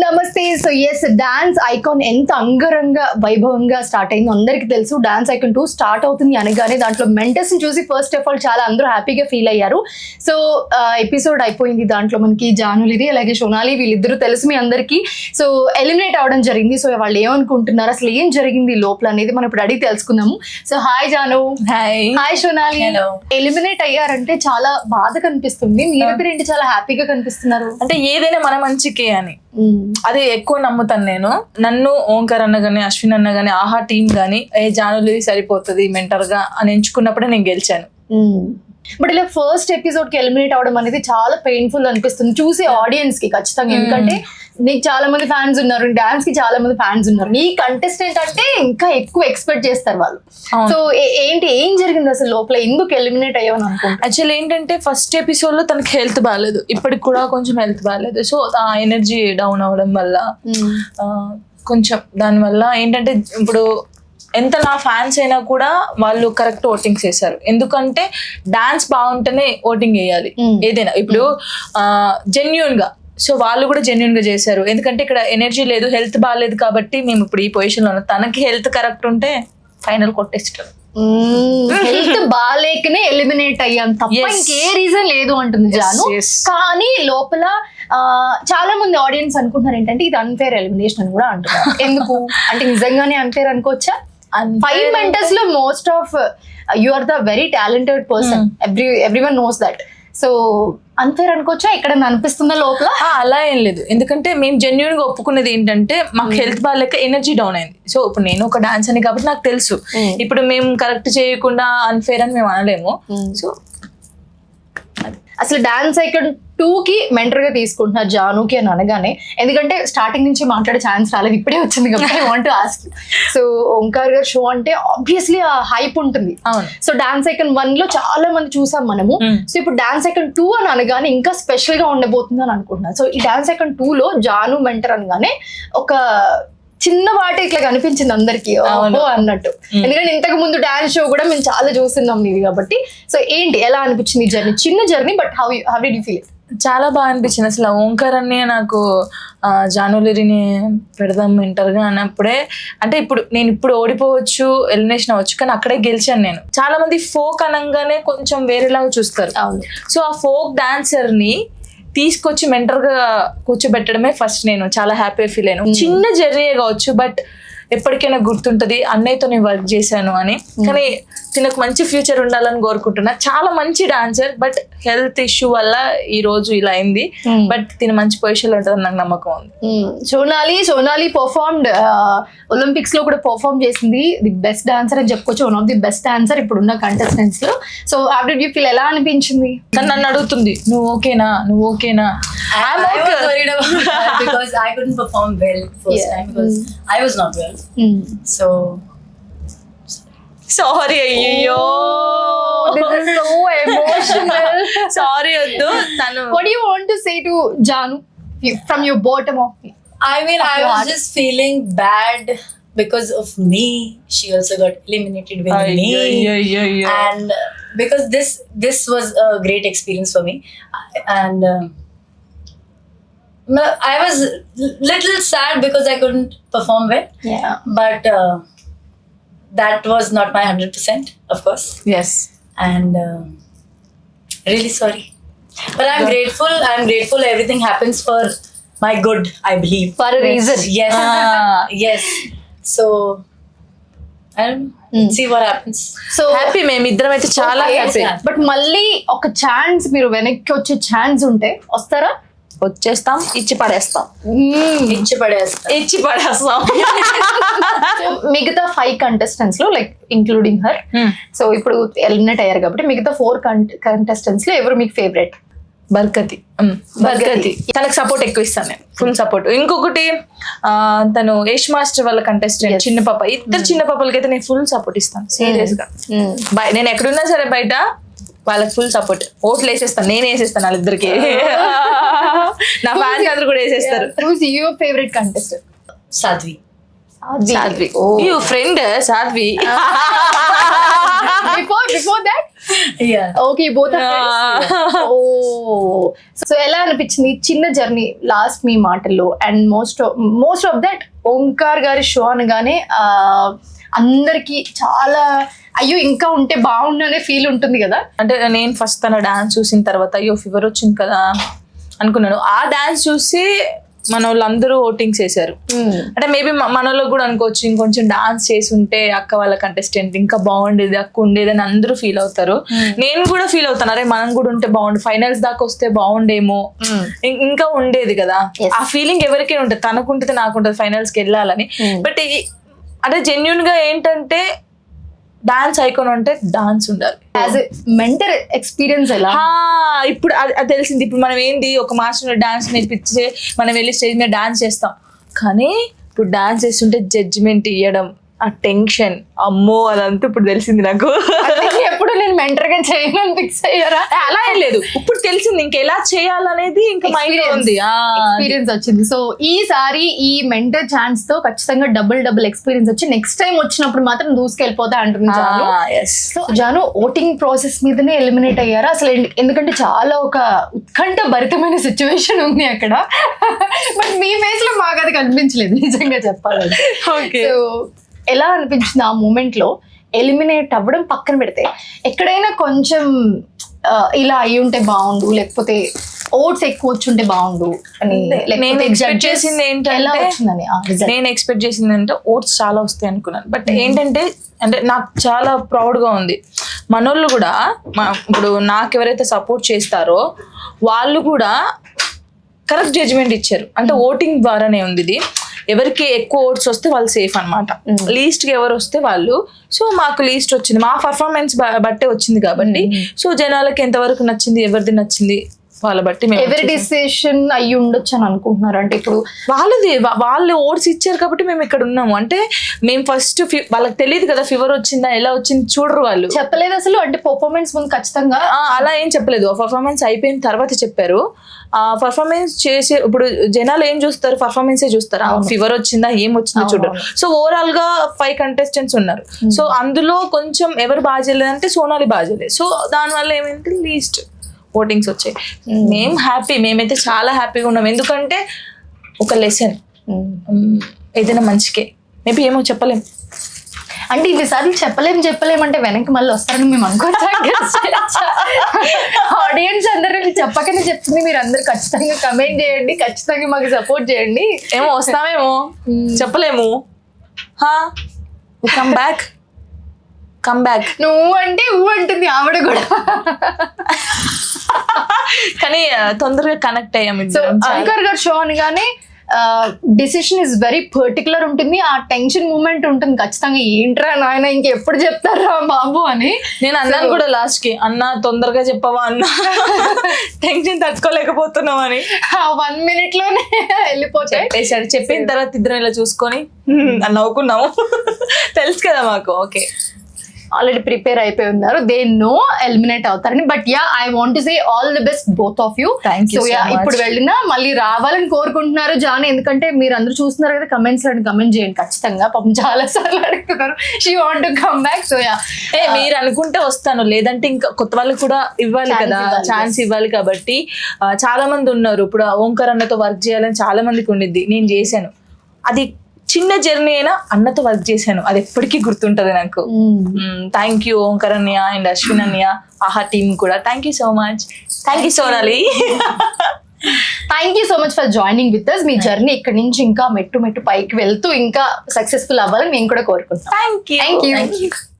నమస్తే. So yes, dance icon ఎంత అంగరంగ వైభవంగా స్టార్ట్ అయిందో అందరికి తెలుసు. డాన్స్ ఐకాన్ 2 స్టార్ట్ అవుతుంది అనగానే దాంట్లో మెంటర్స్ ని చూసి ఫస్ట్ ఆఫ్ ఆల్ చాలా అందరూ హ్యాపీగా ఫీల్ అయ్యారు. సో ఎపిసోడ్ అయిపోయింది. దాంట్లో మనకి జానులిది అలాగే సోనాలి వీళ్ళిద్దరూ తెలుసు మీ అందరికి. సో ఎలిమినేట్ అవడం జరిగింది. సో వాళ్ళు ఏమనుకుంటున్నారు, అసలు ఏం జరిగింది లోపల అనేది మనం ఇప్పుడు అడిగి తెలుసుకుందాము. So hi Janu. Hi Sonali. Eliminate అయ్యారంటే చాలా బాధ కనిపిస్తుంది, మీరిద్దరు ఏంటి చాలా హ్యాపీగా కనిపిస్తున్నారు? అంటే ఏదైనా మన మంచికే అని అది ఎక్కువ నమ్ముతాను నేను. నన్ను ఓంకార్ అన్న గానీ అశ్విన్ అన్న గానీ ఆహా టీం గానీ జానులి సరిపోతుంది మెంటర్ గా అని ఎంచుకున్నప్పుడే నేను గెలిచాను. బట్ ఇలా ఫస్ట్ ఎపిసోడ్ కి ఎలిమినేట్ అవడం అనేది చాలా పెయిన్ఫుల్ అనిపిస్తుంది చూసే ఆడియన్స్ కి ఖచ్చితంగా. ఎందుకంటే నీకు చాలా మంది ఫ్యాన్స్ ఉన్నారు, డాన్స్ కి చాలా మంది ఫ్యాన్స్ ఉన్నారు, నీ కంటెస్టెంట్ అంటే ఇంకా ఎక్కువ ఎక్స్పెక్ట్ చేస్తారు వాళ్ళు. సో ఏంటి ఏం జరిగింది అసలు లోపల, ఎందుకు ఎలిమినేట్ అయ్యావని అనుకుంటా? యాక్చువల్లీ ఏంటంటే ఫస్ట్ ఎపిసోడ్ లో తనకి హెల్త్ బాగాలేదు, ఇప్పటికి కూడా కొంచెం హెల్త్ బాగాలేదు. సో ఆ ఎనర్జీ డౌన్ అవడం వల్ల కొంచెం దానివల్ల ఏంటంటే ఇప్పుడు ఎంత నా ఫ్యాన్స్ అయినా కూడా వాళ్ళు కరెక్ట్ ఓటింగ్స్ చేశారు. ఎందుకంటే డాన్స్ బాగుంటేనే ఓటింగ్ వేయాలి ఏదైనా. ఇప్పుడు జెన్యూన్ గా, సో వాళ్ళు కూడా జెన్యూన్ గా చేశారు. ఎందుకంటే ఇక్కడ ఎనర్జీ లేదు, హెల్త్ బాగాలేదు కాబట్టి మేము ఇప్పుడు ఈ పొజిషన్ లో ఉన్నాం. తనకి హెల్త్ కరెక్ట్ ఉంటే ఫైనల్ కొట్టేస్తారు. హెల్త్ బాగాలేకనే ఎలిమినేట్ అయ్యాం తప్ప ఇంకే రీజన్ లేదు అంటుంది జాను. కానీ లోపల చాలా మంది ఆడియన్స్ అనుకుంటున్నారు ఏంటంటే ఇది అన్ఫేర్ ఎలిమినేషన్ అని కూడా అంటున్నారు. ఎందుకు అంటే నిజంగానే అన్ఫేర్ అనుకోవచ్చా? 5 మెంటర్స్ లో most of you are the very talented person, everyone knows that. So unfair అనుకోవచ్చా? ఇక్కడ అనిపిస్తుందా లోపల? అలా ఏం లేదు, ఎందుకంటే మేము జెన్యున్ గా ఒప్పుకునేది ఏంటంటే మాకు హెల్త్ బాగాలేక ఎనర్జీ డౌన్ అయింది. సో ఇప్పుడు నేను ఒక డాన్స్ అని కాబట్టి నాకు తెలుసు, ఇప్పుడు మేము కరెక్ట్ చేయకుండా అన్ఫేర్ అని మేము అనలేము. సో అసలు డాన్స్ ఐకాన్ 2 కి మెంటర్ గా తీసుకుంటున్నారు జానుకి అని అనగానే, ఎందుకంటే స్టార్టింగ్ నుంచి మాట్లాడే ఛాన్స్ రాలేదు, ఇప్పుడే వచ్చింది కాబట్టి I want to ask. So Omkar గారు షో అంటే ఆబ్వియస్లీ ఆ హైప్ ఉంటుంది. సో డాన్స్ ఐకాన్ 1 లో చాలా మంది చూసాం మనము. సో ఇప్పుడు డాన్స్ ఐకాన్ 2 అని అనగానే ఇంకా స్పెషల్ గా ఉండబోతుంది అని అనుకుంటున్నాను. సో ఈ డాన్స్ ఐకాన్ 2 లో జాను మెంటర్ అనగానే ఒక చిన్న వాటి ఇట్లా కనిపించింది అందరికి అన్నట్టు. ఎందుకంటే ఇంతకు ముందు డాన్స్ షో కూడా మేము చాలా చూస్తున్నాం నీది కాబట్టి. సో ఏంటి ఎలా అనిపించింది జర్నీ? చిన్న journey, but how did you feel? చాలా బాగా అనిపించింది. అసలు ఓంకార్ అనే నాకు జానులిని పెడదాం మెంటర్ గా అన్నప్పుడే, అంటే ఇప్పుడు ఓడిపోవచ్చు, ఎలిమినేషన్ అవ్వచ్చు, కానీ అక్కడే గెలిచాను నేను. చాలా మంది ఫోక్ అనగానే కొంచెం వేరేలాగా చూస్తారు. సో ఆ ఫోక్ డాన్సర్ ని తీసుకొచ్చి మెంటర్ గా కూర్చోబెట్టడమే ఫస్ట్ నేను చాలా హ్యాపీ ఫీల్ అయ్యాను. చిన్న జర్నీ కావచ్చు, బట్ ఎప్పటికైనా గుర్తుంటది అన్నయ్యతో నేను వర్క్ చేశాను అని. కానీ తినకు మంచి ఫ్యూచర్ ఉండాలని కోరుకుంటున్నా. చాలా మంచి డాన్సర్, బట్ హెల్త్ ఇష్యూ వల్ల ఈ రోజు ఇలా అయింది. బట్ తిన మంచి పొజిషన్ లో ఉంటుందని నాకు నమ్మకం ఉంది. సోనాలి పర్ఫార్మ్డ్ ఒలింపిక్స్ లో కూడా పర్ఫార్మ్ చేసింది. ది బెస్ట్ డాన్సర్ అని చెప్పుకోవచ్చు, one of the best dancer ఇప్పుడున్న కంటెస్టెంట్స్ లో. So how did you feel? ఎలా అనిపించింది? నన్ను అడుగుతుంది నువ్వు ఓకేనా. Because I couldn't perform well first time because I was not well. So sorry. అయ్యో this is so emotional. Sorry వద్దు. తను what do you want to say to Janu from your bottom of I mean I was just feeling bad because of me. She also got eliminated with me. And because this was a great experience for me, and I was little sad because I couldn't perform well. Yeah. But that was not my 100%, of course. Yes. And really sorry. But I'm grateful. Everything happens for my good, I believe. For a reason. Yes. Yes. So I don't know. See what happens. So happy మేమిద్దరం అయితే చాలా happy. But మళ్ళీ ఒక chance, మీరు వెనక్కి వచ్చే chance ఉంటే వస్తారా? వచ్చేస్తాం, ఇచ్చి పడేస్తాం. మిగతా 5 కంటెస్టెంట్స్ లో లైక్ ఇంక్లూడింగ్ హర్, సో ఇప్పుడు ఎలిమినేట్ అయ్యారు కాబట్టి మిగతా 4 కంటెస్టెంట్స్ లో ఎవరు మీకు ఫేవరెట్? బర్కతి. తనకు సపోర్ట్ ఎక్కువ ఇస్తాను నేను, ఫుల్ సపోర్ట్. ఇంకొకటి తను యష్ మాస్టర్ వాళ్ళ కంటెస్టెంట్ చిన్న పాప, ఇద్దరు చిన్న పాపలకైతే నేను ఫుల్ సపోర్ట్ ఇస్తాను సీరియస్ గా. నేను ఎక్కడున్నా సరే బయట వాళ్ళకి ఫుల్ సపోర్ట్. ఓట్లు వేసేస్తాను, నేను వేసేస్తాను వాళ్ళిద్దరికి. నా ఫ్యాన్స్ అందరూ కూడా వేసేస్తారు. Your favourite contestant? Sadhvi. You friend Sadhvi. Before that Yeah. Okay both oh so ఎలా అనిపించింది చిన్న జర్నీ లాస్ట్ మీ మాటల్లో and most of that Omkar గారి షో అనగానే అందరికి చాలా అయ్యో ఇంకా ఉంటే బాగుండు అనే ఫీల్ ఉంటుంది కదా. అంటే నేను ఫస్ట్ తన డాన్స్ చూసిన తర్వాత అయ్యో ఫీవర్ వచ్చింది కదా అనుకున్నాను. ఆ డాన్స్ చూసి మన వాళ్ళందరూ ఓటింగ్స్ వేశారు. అంటే మేబీ మన వాళ్ళకి కూడా అనుకోవచ్చు ఇంకొంచెం డాన్స్ చేసి ఉంటే అక్క వాళ్ళ కంటెస్టెంట్ ఇంకా బాగుండేది, అక్క ఉండేది అని అందరూ ఫీల్ అవుతారు. నేను కూడా ఫీల్ అవుతాను, అరే మనం కూడా ఉంటే బాగుండు, ఫైనల్స్ దాకా వస్తే బాగుండేమో, ఇంకా ఉండేది కదా. ఆ ఫీలింగ్ ఎవరికైనా ఉంటుంది, తనకుంటుంది నాకుంటుంది ఫైనల్స్కి వెళ్ళాలని. బట్ అంటే జెన్యున్ గా ఏంటంటే డాన్స్ ఐకాన్ అంటే డాన్స్ ఉండాలి. యాజ్ ఎ మెంటర్ ఎక్స్పీరియన్స్ ఎలా ఇప్పుడు అది తెలిసింది. ఇప్పుడు మనం ఏంది ఒక మాస్టర్ డాన్స్ నేర్పించే మనం వెళ్ళి స్టేజ్ మీద డాన్స్ చేస్తాం, కానీ ఇప్పుడు డాన్స్ చేస్తుంటే జడ్జిమెంట్ ఇవ్వడం, ఆ టెన్షన్, అమ్మో అదంతా ఇప్పుడు తెలిసింది నాకు. ఎప్పుడు నేను మెంటర్ గా చేయను ఫిక్స్ అయ్యారా? అలా ఏం లేదు, ఇప్పుడు తెలిసింది ఇంకా ఎలా చేయాలనేది ఇంకా మైండ్ ఉంది, ఎక్స్పీరియన్స్ వచ్చింది. సో ఈసారి ఈ మెంటర్ ఛాన్స్ తో ఖచ్చితంగా డబుల్ ఎక్స్పీరియన్స్ వచ్చి నెక్స్ట్ టైం వచ్చినప్పుడు మాత్రం దూసుకెళ్ళిపోతా అంటుంది Janu. So Janu voting process మీదనే ఎలిమినేట్ అయ్యారా అసలు? ఎందుకంటే చాలా ఒక ఉత్కంఠ భరితమైన సిచ్యువేషన్ ఉంది అక్కడ. బట్ మీ ఫేస్ లో మాకు అది కనిపించలేదు నిజంగా చెప్పాలంటే. సో ఎలా అనిపించింది ఆ మూమెంట్ లో ఎలిమినేట్ అవ్వడం పక్కన పెడితే? ఎక్కడైనా కొంచెం ఇలా అయి ఉంటే బాగుండు, లేకపోతే ఓట్స్ ఎక్కువ వచ్చుంటే బాగుండు అని నేను ఎక్స్పెక్ట్ చేసింది ఎలా ఏంటంటే వచ్చిందని నేను ఎక్స్పెక్ట్ చేసింది అంటే ఓట్స్ చాలా వస్తాయి అనుకున్నాను. బట్ ఏంటంటే అంటే నాకు చాలా ప్రౌడ్ గా ఉంది, మనోళ్ళు కూడా ఇప్పుడు నాకు ఎవరైతే సపోర్ట్ చేస్తారో వాళ్ళు కూడా కరెక్ట్ జడ్జిమెంట్ ఇచ్చారు. అంటే ఓటింగ్ ద్వారానే ఉంది ఇది. ఎవరికి ఎక్కువ ఓట్స్ వస్తే వాళ్ళు సేఫ్ అనమాట, లీస్ట్ కి ఎవరు వస్తే వాళ్ళు. సో మాకు లీస్ట్ వచ్చింది, మా పర్ఫార్మెన్స్ బట్టే వచ్చింది కాబట్టి. సో జనాలకి ఎంతవరకు నచ్చింది, ఎవరిది నచ్చింది వాళ్ళ బట్టి ఎవరి డిసిషన్ అయ్యి ఉండొచ్చు అని అనుకుంటున్నారు. అంటే ఇప్పుడు వాళ్ళు ఓట్స్ ఇచ్చారు కాబట్టి మేము ఇక్కడ ఉన్నాము. అంటే మేము ఫస్ట్ వాళ్ళకి తెలియదు కదా ఫీవర్ వచ్చిందా ఎలా వచ్చింది చూడరు, వాళ్ళు చెప్పలేదు అసలు. అంటే పర్ఫార్మెన్స్ ముందు ఖచ్చితంగా అలా ఏం చెప్పలేదు, పర్ఫార్మెన్స్ అయిపోయిన తర్వాత చెప్పారు. ఆ పర్ఫార్మెన్స్ చేసే ఇప్పుడు జనాలు ఏం చూస్తారు, పర్ఫార్మెన్సే చూస్తారు, ఫీవర్ వచ్చిందా ఏం వచ్చిందో చూడరు. సో ఓవరాల్ గా 5 కంటెస్టెంట్స్ ఉన్నారు. సో అందులో కొంచెం ఎవరు బాగా చేయలేదంటే సోనాలి బాగా చేయలేదు. సో దానివల్ల ఏమైంది లీస్ట్ ఓటింగ్స్ వచ్చాయి. మేము హ్యాపీ, మేమైతే చాలా హ్యాపీగా ఉన్నాం. ఎందుకంటే ఒక లెసన్ ఏదైనా మంచికే, మేబీ ఏమో చెప్పలేం. అంటే ఇన్నిసార్లు చెప్పలేం అంటే వెనక్కి మళ్ళీ వస్తారని మేము అనుకోవచ్చా? ఆడియన్స్ అందరూ చెప్పకనే చెప్తుంది, మీరు అందరు ఖచ్చితంగా కమెంట్ చేయండి, ఖచ్చితంగా మాకు సపోర్ట్ చేయండి. ఏమో వస్తామేమో చెప్పలేము. కమ్ బ్యాక్ నువ్వు అంటే ఊ అంటుంది ఆవిడ కూడా. కానీ తొందరగా కనెక్ట్ అయ్యాము. సో అంకర్ గారు షో అనగానే డిసిషన్ ఇస్ వెరీ పర్టికులర్ ఉంటుంది, ఆ టెన్షన్ మూమెంట్ ఉంటుంది ఖచ్చితంగా. ఏంట్రా నాయన ఇంకెప్పుడు చెప్తారా బాబు అని నేను అన్నాను కూడా లాస్ట్ కి, అన్న తొందరగా చెప్పవా అన్న, టెన్షన్ తట్టుకోలేకపోతున్నావు అని. 1 minute లోనే వెళ్ళిపోతాయి. చెప్పిన తర్వాత ఇద్దరం ఇలా చూసుకొని నవ్వుకున్నాము. తెలుసు కదా మాకు, ఓకే ఆల్రెడీ ప్రిపేర్ అయిపోయి ఉన్నారు, దే నో ఎలిమినేట్ అవుతారని. But yeah I want to say all the best both of you. So yeah ఇప్పుడు వెళ్ళినా మళ్ళీ రావాలని కోరుకుంటున్నారు జాను, ఎందుకంటే మీరు అందరూ చూస్తున్నారు కదా కమెంట్స్ లో, కమెంట్ చేయండి ఖచ్చితంగా. పాపం చాలా సార్లు అడుగుతున్నారు she want to come back. So yeah మీరు అనుకుంటే వస్తాను, లేదంటే ఇంకా కొత్త వాళ్ళకి కూడా ఇవ్వాలి కదా, ఛాన్స్ ఇవ్వాలి. కాబట్టి చాలా మంది ఉన్నారు. ఇప్పుడు ఓంకార్ అన్నతో వర్క్ చేయాలని చాలా మందికి ఉండిద్ది, నేను చేశాను. అది చిన్న జర్నీ అయినా అన్నతో వర్క్ చేశాను, అది ఎప్పటికీ గుర్తుంటది నాకు. థ్యాంక్ యూ ఓంకార్ అన్నయ్య అండ్ అశ్విన్ అన్నయ్య, ఆహా టీమ్ కూడా thank you so much. Thank you Sonali. Thank you so much for joining with us. మీ జర్నీ ఇక్కడ నుంచి ఇంకా మెట్టు పైకి వెళ్తూ ఇంకా సక్సెస్ఫుల్ అవ్వాలని మేము కూడా కోరుకుంటున్నాం. Thank you.